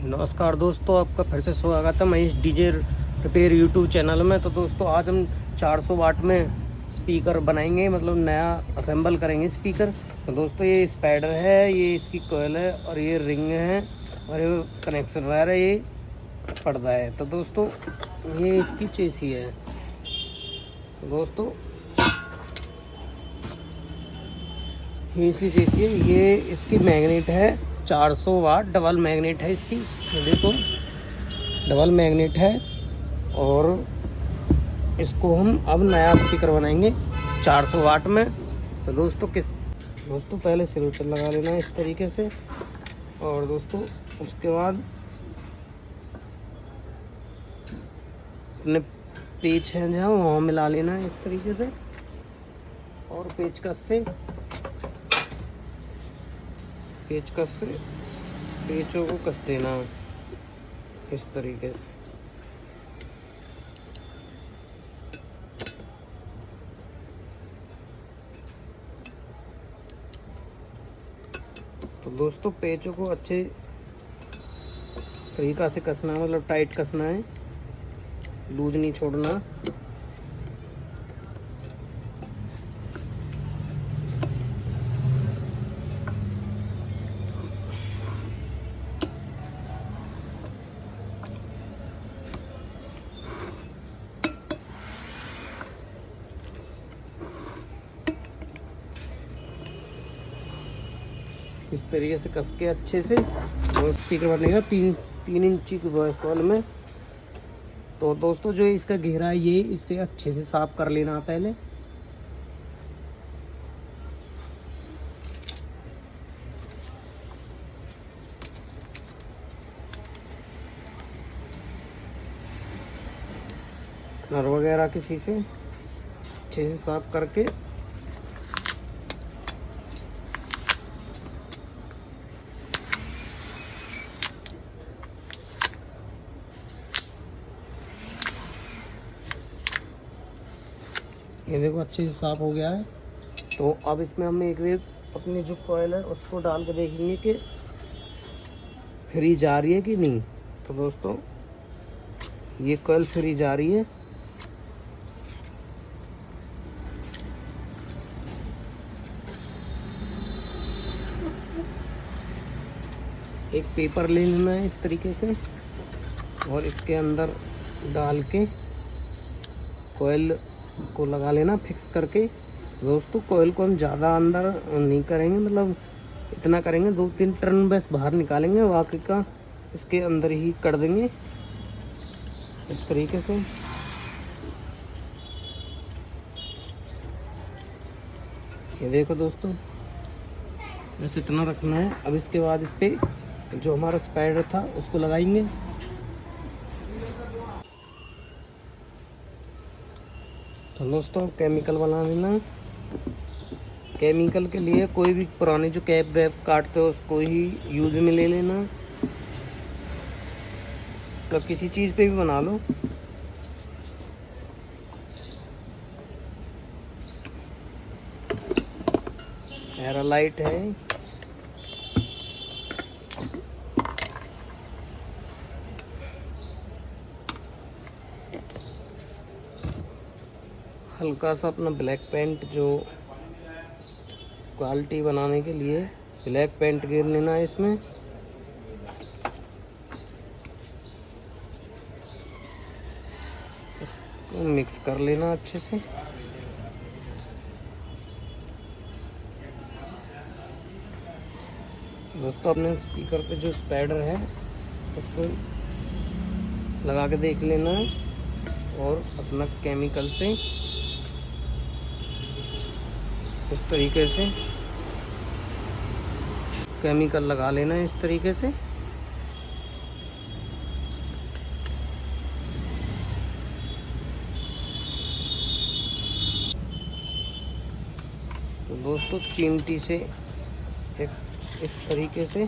नमस्कार दोस्तों, आपका फिर से स्वागत है Mahesh DJ repair YouTube channel में। तो दोस्तों आज हम 400 वाट में स्पीकर बनाएंगे, मतलब नया असेंबल करेंगे स्पीकर। तो दोस्तों ये स्पाइडर है, ये इसकी कोयल है और ये रिंग है और ये कनेक्शन वायर है, ये पर्दा है। तो दोस्तों ये इसकी चेसी है। दोस्तों ये इसकी चेसी है, ये इसकी मैग्नेट है 400 वाट डबल मैग्नेट है इसकी। ये देखो डबल मैग्नेट है और इसको हम अब नया स्पीकर बनाएंगे 400 वाट में। तो दोस्तों पहले सिलेंडर लगा लेना है इस तरीके से, और दोस्तों उसके बाद अपने पेच हैं जहाँ वहाँ मिला लेना है इस तरीके से, और पेचकस से पेचों को कस देना इस तरीके से। तो दोस्तों पेचों को अच्छे तरीका से कसना है, मतलब टाइट कसना है, लूज नहीं छोड़ना। इस तरीके से कस के अच्छे से वो स्पीकर बनेगा 3 इंची की वॉइस कॉल में। तो दोस्तों जो इसका घेरा है ये इससे अच्छे से साफ कर लेना पहले। नर वगैरह किसी से अच्छे से साफ करके ये देखो अच्छे से साफ हो गया है। तो अब इसमें हम एक बार अपनी जो कॉइल है उसको डाल के देखेंगे कि फ्री जा रही है कि नहीं। तो दोस्तों ये कॉइल फ्री जा रही है। एक पेपर ले लेना है इस तरीके से और इसके अंदर डाल के कॉइल को लगा लेना फिक्स करके। दोस्तों कॉइल को हम ज़्यादा अंदर नहीं करेंगे, मतलब इतना करेंगे 2-3 टर्न बस बाहर निकालेंगे, बाकी का इसके अंदर ही कर देंगे इस तरीके से। ये देखो दोस्तों बस इतना रखना है। अब इसके बाद इस पर जो हमारा स्पाइडर था उसको लगाएंगे। तो दोस्तों केमिकल बना लेना। केमिकल के लिए कोई भी पुराने जो कैप वैप काटते हो उसको ही यूज में ले लेना, तो किसी चीज़ पे भी बना लो। एरालाइट है, हल्का सा अपना ब्लैक पेंट, जो क्वालिटी बनाने के लिए ब्लैक पेंट गिर लेना है इसमें। इसको मिक्स कर लेना अच्छे से। दोस्तों अपने स्पीकर पे जो स्पाइडर है उसको लगा के देख लेना है और अपना केमिकल से इस तरीके से केमिकल लगा लेना है इस तरीके से। तो दोस्तों चिमटी से एक इस तरीके से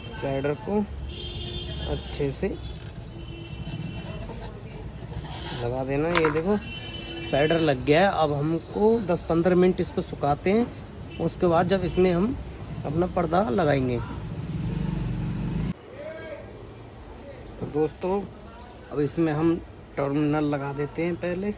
स्पाइडर को अच्छे से लगा देना। ये देखो स्पाइडर लग गया है। अब हमको 10-15 मिनट इसको सुखाते हैं, उसके बाद जब इसमें हम अपना पर्दा लगाएंगे। दोस्तों अब इसमें हम टर्मिनल लगा देते हैं पहले।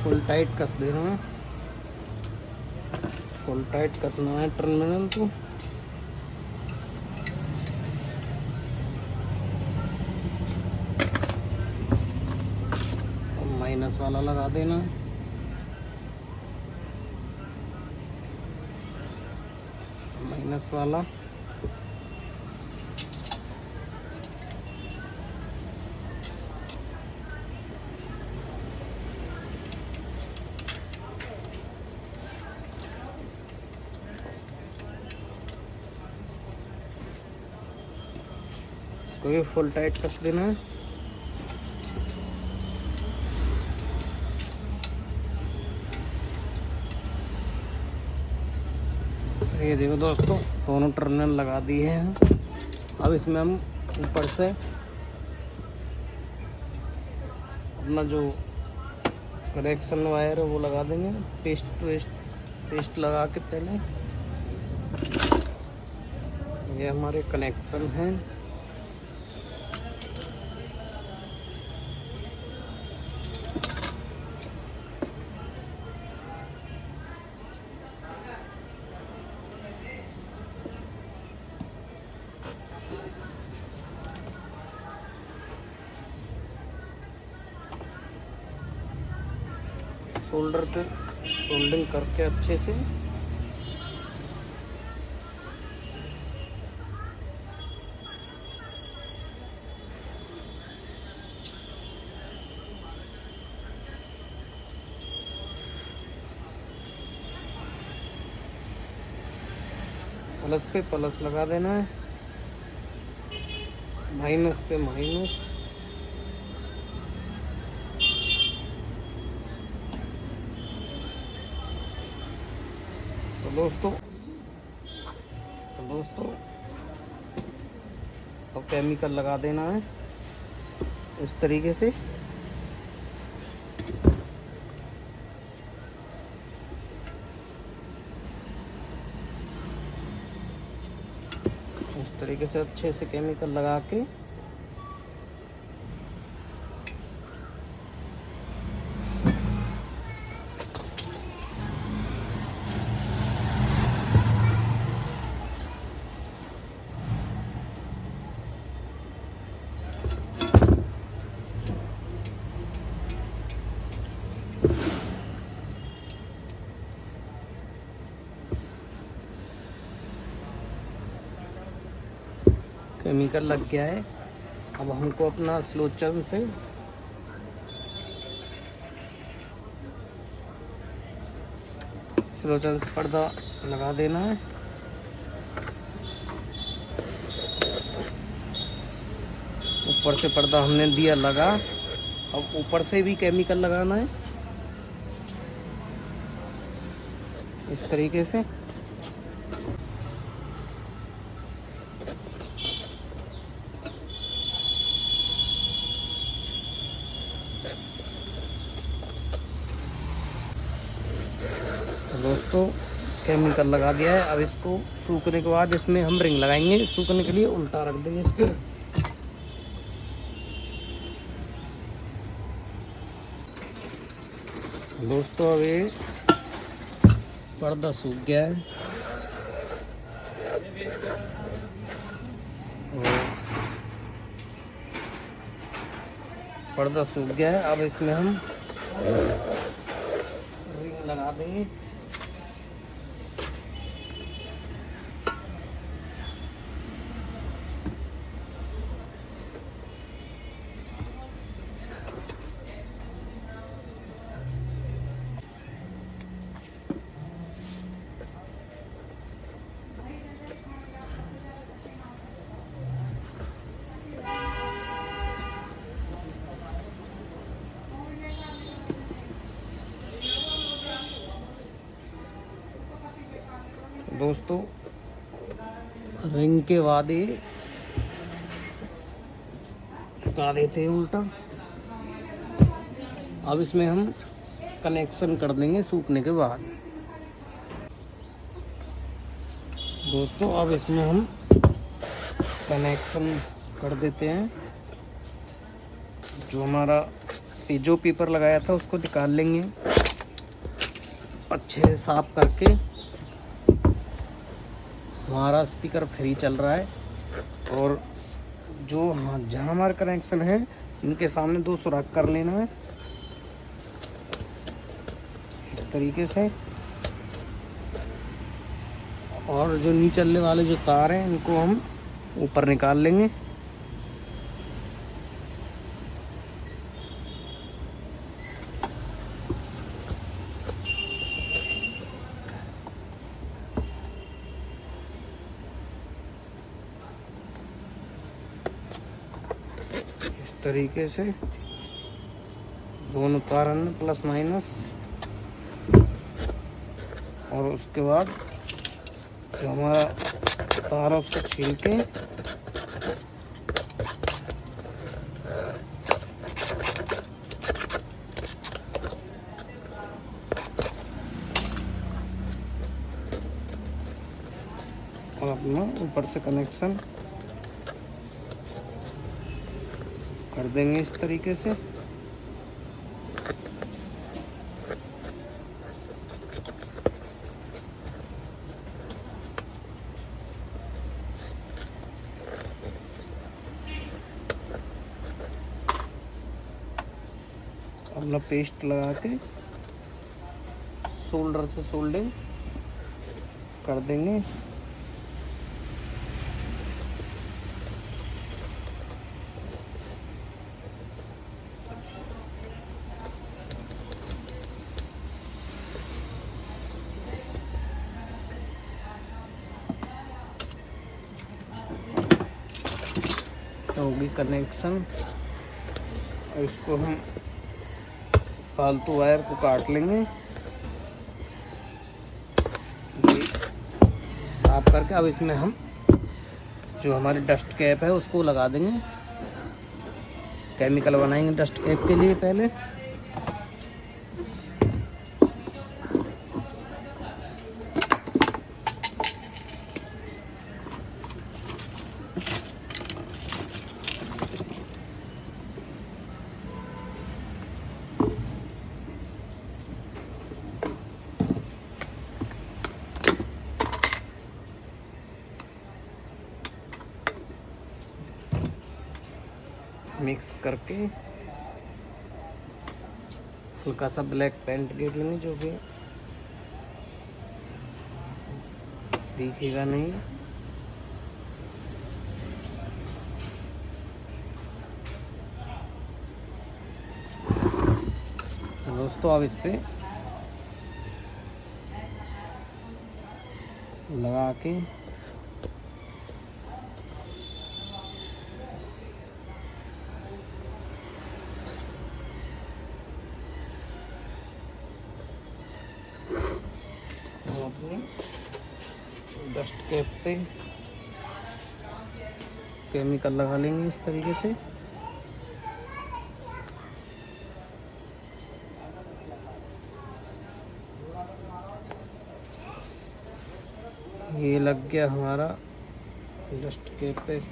फुल टाइट कस देना है, फुल टाइट कसना है टर्मिनल को। और माइनस वाला लगा देना है। माइनस वाला इसको भी फुल टाइट कस देना है। ये देखो दोस्तों दोनों टर्मिनल लगा दिए हैं। अब इसमें हम ऊपर से अपना जो कनेक्शन वायर है वो लगा देंगे, पेस्ट लगा के पहले। ये हमारे कनेक्शन हैं। सोल्डरिंग करके अच्छे से प्लस पे प्लस लगा देना है, माइनस पे माइनस। तो दोस्तों अब केमिकल लगा देना है इस तरीके से। इस तरीके से अच्छे से केमिकल लगा के केमिकल लग गया है। अब हमको अपना स्लोचन से पर्दा लगा देना है। ऊपर से पर्दा हमने दिया लगा, अब ऊपर से भी केमिकल लगाना है इस तरीके से। दोस्तों केमिकल लगा दिया है। अब इसको सूखने के बाद इसमें हम रिंग लगाएंगे। सूखने के लिए उल्टा रख देंगे इसको। दोस्तों अब ये पर्दा सूख गया है पर्दा सूख गया है। अब इसमें हम रिंग लगा देंगे। दोस्तों रिंग के बाद ये लगा देते हैं उल्टा। अब इसमें हम कनेक्शन कर देंगे सूखने के बाद। दोस्तों अब इसमें हम कनेक्शन कर देते हैं। जो हमारा जो पेपर लगाया था उसको निकाल लेंगे अच्छे से साफ करके। हमारा स्पीकर फ्री चल रहा है और जो जहाँ हमारा कनेक्शन है इनके सामने 2 सुराख कर लेना है इस तरीके से। और जो नीचे चलने वाले जो तार हैं इनको हम ऊपर निकाल लेंगे। तरीके से दोनों तार प्लस माइनस। और उसके बाद जो हमारा तार है उसको छील के और अपना ऊपर से कनेक्शन कर देंगे इस तरीके से। अपना पेस्ट लगा के सोल्डर से सोल्डिंग कर देंगे। होगी कनेक्शन। इसको हम फालतू वायर को काट लेंगे ये साफ करके। अब इसमें हम जो हमारी डस्ट कैप है उसको लगा देंगे। केमिकल बनाएंगे डस्ट कैप के लिए पहले। मिक्स करके हल्का सा ब्लैक पेंट गिर लेंगे जो कि दिखेगा नहीं। दोस्तों अब इस पे लगा के अपने डस्ट कैप पे केमिकल लगा लेंगे इस तरीके से। ये लग गया हमारा डस्ट कैप पे।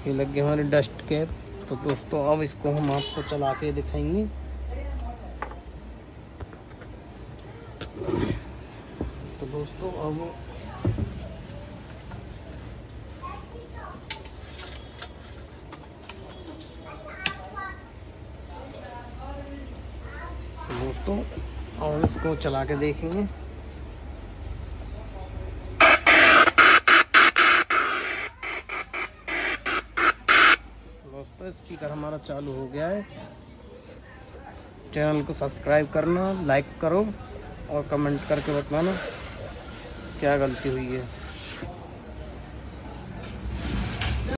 ये लग गया हमारी डस्ट कैप। तो दोस्तों अब इसको हम आपको चला के दिखाएंगे। तो दोस्तों अब और इसको चला के देखेंगे। दोस्तों स्पीकर हमारा चालू हो गया है। चैनल को सब्सक्राइब करना, लाइक करो और कमेंट करके बताना क्या गलती हुई है।